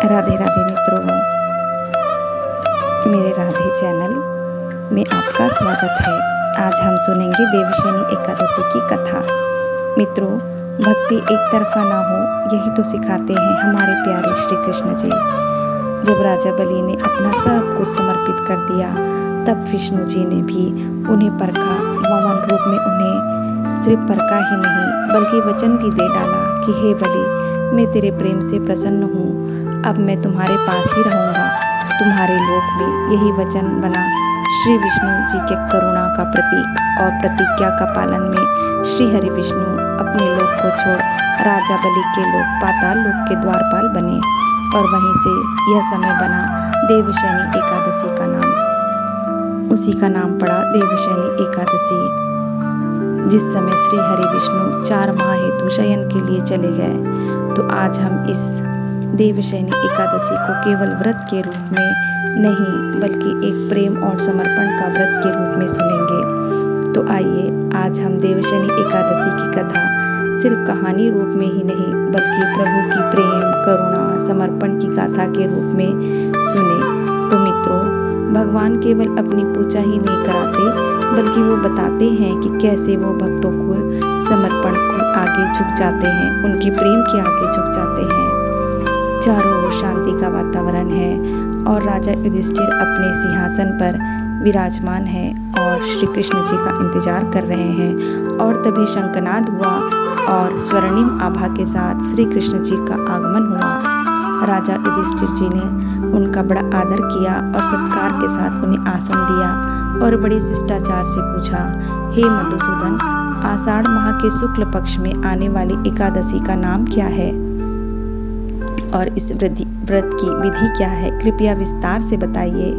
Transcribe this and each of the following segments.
राधे राधे मित्रों, मेरे राधे चैनल में आपका स्वागत है। आज हम सुनेंगे देवशयनी एकादशी की कथा। मित्रों, भक्ति एक तरफा ना हो, यही तो सिखाते हैं हमारे प्यारे श्री कृष्ण जी। जब राजा बलि ने अपना सब कुछ समर्पित कर दिया, तब विष्णु जी ने भी उन्हें परखा। वामन रूप में उन्हें सिर्फ परखा ही नहीं, बल्कि वचन भी दे डाला कि हे बलि, मैं तेरे प्रेम से प्रसन्न हूँ, अब मैं तुम्हारे पास ही रहूँगा। तुम्हारे लोक में यही वचन बना। श्री विष्णु जी के करुणा का प्रतीक और प्रतिज्ञा का पालन में श्री हरि विष्णु अपने लोक को छोड़ राजा बलि के लोक पाताल लोक के द्वारपाल बने, और वहीं से यह समय बना देवशयनी एकादशी का नाम। उसी का नाम पड़ा देवशयनी एकादशी। जिस समय श्री हरि विष्णु 4 माह हेतु शयन के लिए चले गए, तो आज हम इस देवशयनी एकादशी को केवल व्रत के रूप में नहीं, बल्कि एक प्रेम और समर्पण का व्रत के रूप में सुनेंगे। तो आइए आज हम देवशयनी एकादशी की कथा सिर्फ कहानी रूप में ही नहीं, बल्कि प्रभु की प्रेम, करुणा, समर्पण की गाथा के रूप में सुने। तो मित्रों, भगवान केवल अपनी पूजा ही नहीं कराते, बल्कि वो बताते हैं कि कैसे वो भक्तों को समर्पण को आगे झुक जाते हैं, उनके प्रेम के आगे झुक जाते हैं। चारों ओर शांति का वातावरण है और राजा युधिष्ठिर अपने सिंहासन पर विराजमान है और श्री कृष्ण जी का इंतजार कर रहे हैं। और तभी शंखनाद हुआ और स्वर्णिम आभा के साथ श्री कृष्ण जी का आगमन हुआ। राजा युधिष्ठिर जी ने उनका बड़ा आदर किया और सत्कार के साथ उन्हें आसन दिया और बड़ी शिष्टाचार से पूछा, हे मधुसूदन, आषाढ़ माह के शुक्ल पक्ष में आने वाली एकादशी का नाम क्या है और इस व्रत की विधि क्या है? कृपया विस्तार से बताइए।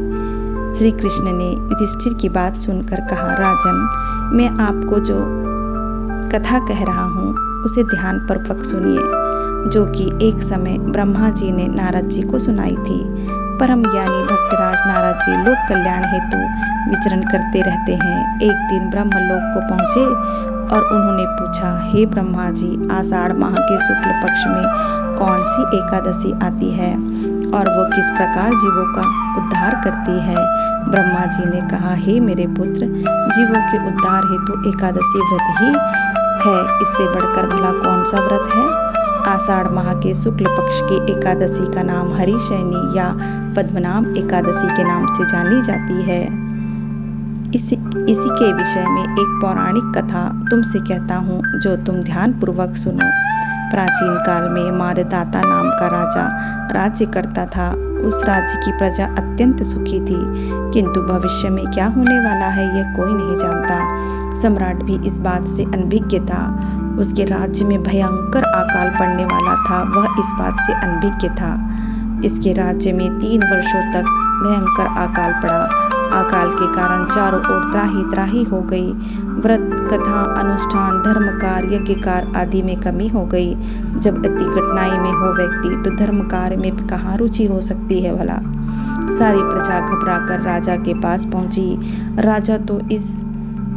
श्री कृष्ण ने युधिष्ठिर की बात सुनकर कहा, राजन, मैं आपको जो कथा कह रहा हूँ उसे ध्यानपूर्वक सुनिए, जो कि एक समय ब्रह्मा जी ने नारद जी को सुनाई थी। परम ज्ञानी भक्तराज नारद जी लोक कल्याण हेतु विचरण करते रहते हैं। एक दिन ब्रह्मलोक को पहुँचे और उन्होंने पूछा, हे ब्रह्मा जी, आषाढ़ माह के शुक्ल पक्ष में कौन सी एकादशी आती है और वो किस प्रकार जीवों का उद्धार करती है? ब्रह्मा जी ने कहा, हे मेरे पुत्र, जीवों के उद्धार हेतु एकादशी व्रत ही है, इससे बढ़कर भला कौन सा व्रत है? आषाढ़ माह के शुक्ल पक्ष की एकादशी का नाम हरिशयनी या पद्मनाभ एकादशी के नाम से जानी जाती है। इसी के विषय में एक पौराणिक कथा तुमसे कहता हूँ, जो तुम ध्यान पूर्वक सुनो। प्राचीन काल में मारदाता नाम का राजा राज्य करता था। उस राज्य की प्रजा अत्यंत सुखी थी, किंतु भविष्य में क्या होने वाला है यह कोई नहीं जानता। सम्राट भी इस बात से अनभिज्ञ था। उसके राज्य में भयंकर अकाल पड़ने वाला था, वह इस बात से अनभिज्ञ था। इसके राज्य में 3 वर्षों तक भयंकर अकाल पड़ा। अकाल के कारण चारों ओर त्राही त्राही हो गई। व्रत, कथा, अनुष्ठान, धर्मकार, यज्ञकार आदि में कमी हो गई। जब अति कठिनाई में हो व्यक्ति, तो धर्म कार्य में कहाँ रुचि हो सकती है भला? सारी प्रजा घबरा कर राजा के पास पहुंची। राजा तो इस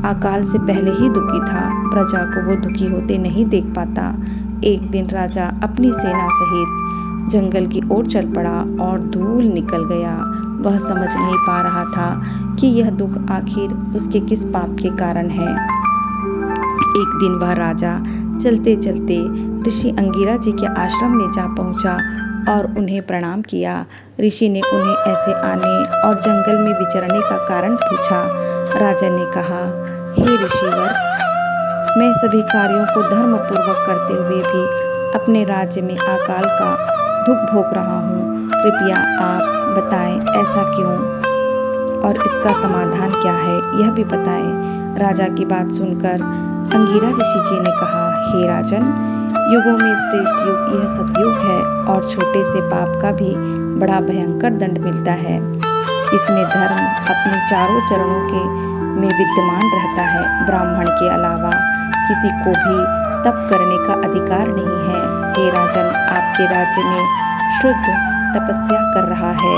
अकाल से पहले ही दुखी था, प्रजा को वो दुखी होते नहीं देख पाता। एक दिन राजा अपनी सेना सहित जंगल की ओर चल पड़ा और धूल निकल गया। वह समझ नहीं पा रहा था कि यह दुख आखिर उसके किस पाप के कारण है। एक दिन वह राजा चलते चलते ऋषि अंगिरा जी के आश्रम में जा पहुंचा और उन्हें प्रणाम किया। ऋषि ने उन्हें ऐसे आने और जंगल में विचरने का कारण पूछा। राजा ने कहा, हे ऋषिवर, मैं सभी कार्यों को धर्म पूर्वक करते हुए भी अपने राज्य में अकाल का दुख भोग रहा हूँ। कृपया आप बताएं, ऐसा क्यों और इसका समाधान क्या है, यह भी बताएं। राजा की बात सुनकर अंगिरा ऋषि जी ने कहा, हे राजन, युगों में श्रेष्ठ युग यह सतयुग है और छोटे से पाप का भी बड़ा भयंकर दंड मिलता है। इसमें धर्म अपने चारों चरणों के में विद्यमान रहता है। ब्राह्मण के अलावा किसी को भी तप करने का अधिकार नहीं है। हे राजन, आपके राज्य में शुद्ध तपस्या कर रहा है।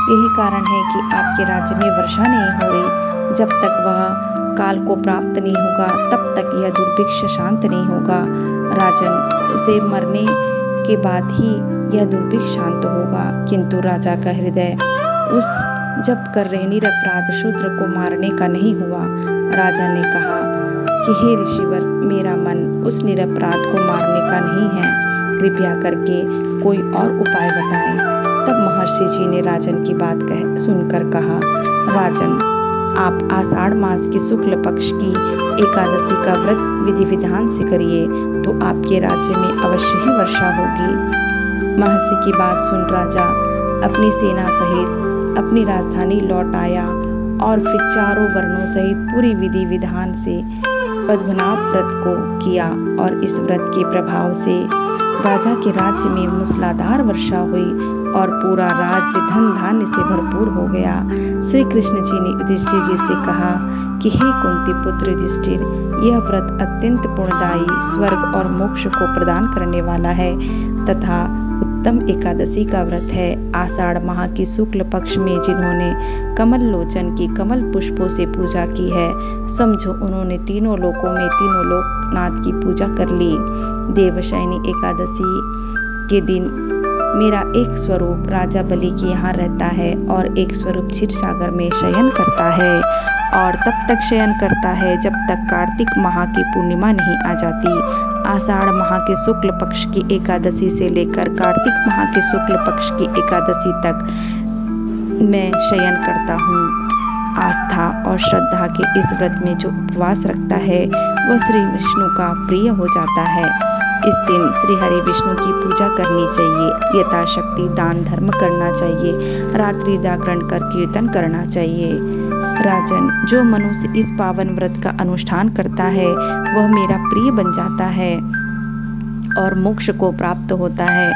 यही कारण है कि आपके राज्य में वर्षा नहीं हो रही। जब तक वह काल को प्राप्त नहीं होगा, तब तक यह दुर्भिक्ष शांत नहीं होगा। राजन, उसे मरने के बाद ही यह दुर्भिक्ष शांत होगा। किंतु राजा का हृदय उस जब कर रहे निरपराध शूद्र को मारने का नहीं हुआ। राजा ने कहा कि हे ऋषिवर, मेरा मन उस निरपराध को मारने का नहीं है, कृपया करके कोई और उपाय बताएं। तब महर्षि जी ने राजन की बात सुनकर कहा, राजन, आप आषाढ़ मास की शुक्ल पक्ष की एकादशी का व्रत विधि विधान से करिए तो आपके राज्य में अवश्य ही वर्षा होगी। महर्षि की बात सुन राजा अपनी सेना सहित अपनी राजधानी लौट आया और फिर चारों वर्णों सहित पूरी विधि विधान से पद्मनाभ व्रत को किया और इस व्रत के प्रभाव से राजा के राज्य में मूसलाधार वर्षा हुई और पूरा राज्य धन धान्य से भरपूर हो गया। श्री कृष्ण जी ने युधिष्ठिर जी से कहा कि हे कुंती पुत्र युधिष्ठिर, यह व्रत अत्यंत पुण्यदायी, स्वर्ग और मोक्ष को प्रदान करने वाला है तथा उत्तम एकादशी का व्रत है। आषाढ़ माह की शुक्ल पक्ष में जिन्होंने कमल लोचन की कमल पुष्पों से पूजा की है, समझो उन्होंने तीनों लोकों में तीनों लोकनाथ की पूजा कर ली। देवशयनी एकादशी के दिन मेरा एक स्वरूप राजा बलि के यहाँ रहता है और एक स्वरूप क्षीर सागर में शयन करता है और तब तक शयन करता है जब तक कार्तिक माह की पूर्णिमा नहीं आ जाती। आषाढ़ माह के शुक्ल पक्ष की एकादशी से लेकर कार्तिक माह के शुक्ल पक्ष की एकादशी तक मैं शयन करता हूँ। आस्था और श्रद्धा के इस व्रत में जो उपवास रखता है वह श्री विष्णु का प्रिय हो जाता है। इस दिन श्री हरि विष्णु की पूजा करनी चाहिए, यथाशक्ति दान धर्म करना चाहिए, रात्रि जागरण कर कीर्तन करना चाहिए। राजन, जो मनुष्य इस पावन व्रत का अनुष्ठान करता है वह मेरा प्रिय बन जाता है और मोक्ष को प्राप्त होता है।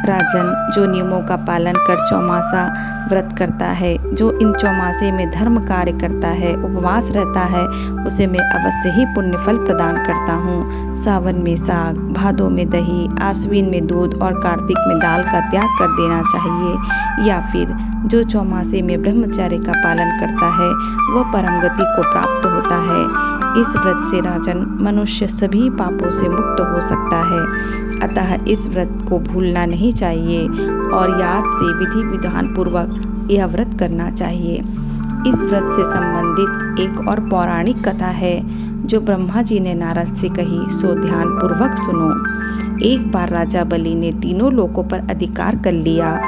राजन, जो नियमों का पालन कर चौमासा व्रत करता है, जो इन चौमासे में धर्म कार्य करता है, उपवास रहता है, उसे मैं अवश्य ही पुण्य फल प्रदान करता हूँ। सावन में साग, भादों में दही, आश्विन में दूध और कार्तिक में दाल का त्याग कर देना चाहिए। या फिर जो चौमासे में ब्रह्मचर्य का पालन करता है वह परम गति को प्राप्त होता है। इस व्रत से राजन मनुष्य सभी पापों से मुक्त हो सकता है, अतः इस व्रत को भूलना नहीं चाहिए और याद से विधि विधान पूर्वक यह व्रत करना चाहिए। इस व्रत से संबंधित एक और पौराणिक कथा है जो ब्रह्मा जी ने नारद से कही, सो ध्यान पूर्वक सुनो। एक बार राजा बलि ने तीनों लोकों पर अधिकार कर लिया,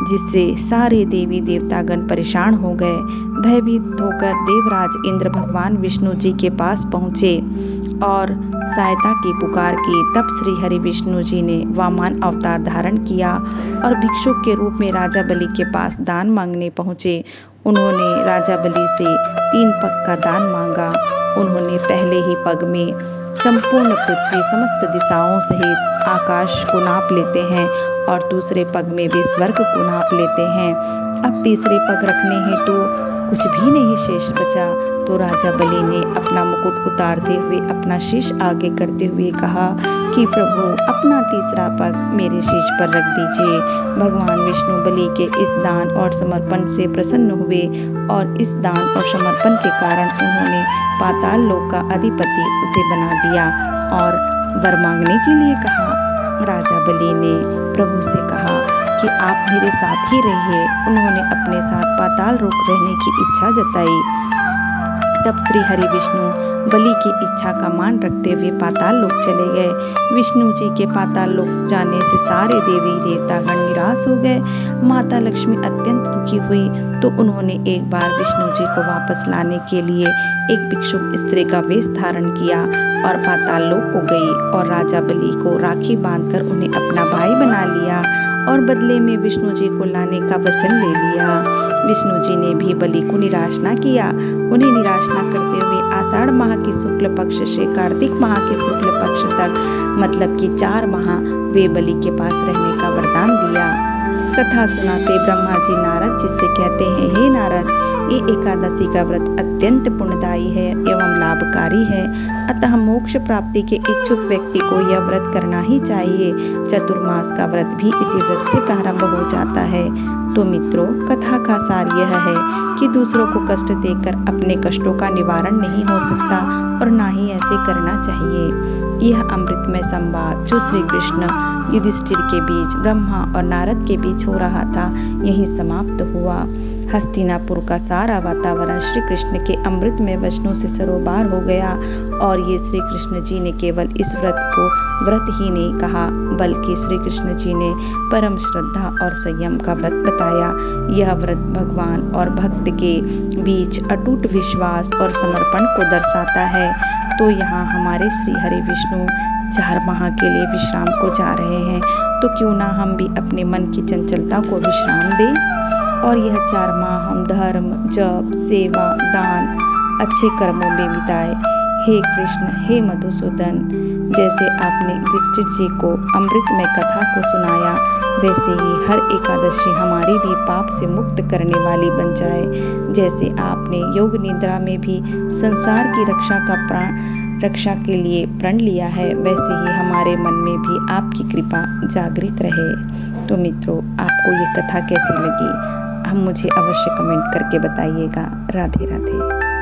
जिससे सारे देवी देवतागण परेशान हो गए। भयभीत होकर देवराज इंद्र भगवान विष्णु जी के पास पहुँचे और सहायता की पुकार की। तब श्री हरि विष्णु जी ने वामन अवतार धारण किया और भिक्षुक के रूप में राजा बलि के पास दान मांगने पहुँचे। उन्होंने राजा बलि से 3 पग का दान मांगा। उन्होंने पहले ही पग में संपूर्ण पृथ्वी समस्त दिशाओं सहित आकाश को नाप लेते हैं और दूसरे पग में वे स्वर्ग को नाप लेते हैं। अब तीसरे पग रखने हेतु कुछ भी नहीं शेष बचा तो राजा बलि ने अपना मुकुट उतारते हुए अपना शीश आगे करते हुए कहा कि प्रभु, अपना तीसरा पग मेरे शीश पर रख दीजिए। भगवान विष्णु बलि के इस दान और समर्पण से प्रसन्न हुए और इस दान और समर्पण के कारण उन्होंने पाताल लोक का अधिपति उसे बना दिया और वर मांगने के लिए कहा। राजा बलि ने प्रभु से कहा कि आप मेरे साथ ही रहिए। उन्होंने अपने साथ पाताल लोक रहने की इच्छा जताई। तब श्री हरि विष्णु बलि की इच्छा का मान रखते हुए पाताल लोक चले गए। विष्णु जी के पाताल लोक जाने से सारे देवी देवतागण निराश हो गए। माता लक्ष्मी अत्यंत दुखी हुई तो उन्होंने एक बार विष्णु जी को वापस लाने के लिए एक भिक्षुक स्त्री का वेश धारण किया और पाताल लोक को गई और राजा बलि को राखी बांधकर उन्हें अपना भाई बना लिया और बदले में विष्णु जी को लाने का वचन ले लिया। विष्णु जी ने भी बलि को निराश न किया। उन्हें निराश न करते हुए आषाढ़ माह की शुक्ल पक्ष से कार्तिक माह के शुक्ल पक्ष तक मतलब कि 4 माह वे बलि के पास रहने का वरदान दिया। कथा सुनाते ब्रह्मा जी नारद जी से कहते हैं, हे नारद, ये एकादशी का व्रत अत्यंत पुण्यदायी है एवं लाभकारी है, अतः मोक्ष प्राप्ति के इच्छुक व्यक्ति को यह व्रत करना ही चाहिए। चतुर्मास का व्रत भी इसी व्रत से प्रारंभ हो जाता है। तो मित्रों, कथा का सार यह है कि दूसरों को कष्ट देकर अपने कष्टों का निवारण नहीं हो सकता और ना ही ऐसे करना चाहिए। यह अमृतमय संवाद जो श्री कृष्ण युधिष्ठिर के बीच, ब्रह्मा और नारद के बीच हो रहा था, यहीं समाप्त हुआ। हस्तिनापुर का सारा वातावरण श्री कृष्ण के अमृतमय वचनों से सरोबार हो गया और ये श्री कृष्ण जी ने केवल इस व्रत को व्रत ही नहीं कहा, बल्कि श्री कृष्ण जी ने परम श्रद्धा और संयम का व्रत बताया। यह व्रत भगवान और भक्त के बीच अटूट विश्वास और समर्पण को दर्शाता है। तो यहाँ हमारे श्री हरि विष्णु 4 माह के लिए विश्राम को जा रहे हैं, तो क्यों ना हम भी अपने मन की चंचलता को विश्राम दें और यह 4 माह हम धर्म, जप, सेवा, दान, अच्छे कर्मों में बिताए। हे कृष्ण, हे मधुसूदन, जैसे आपने युधिष्ठिर जी को अमृतमय कथा को सुनाया, वैसे ही हर एकादशी हमारी भी पाप से मुक्त करने वाली बन जाए। जैसे आपने योग निद्रा में भी संसार की रक्षा के लिए प्रण लिया है, वैसे ही हमारे मन में भी आपकी कृपा जागृत रहे। तो मित्रों, आपको ये कथा कैसी लगी, हम मुझे अवश्य कमेंट करके बताइएगा। राधे राधे।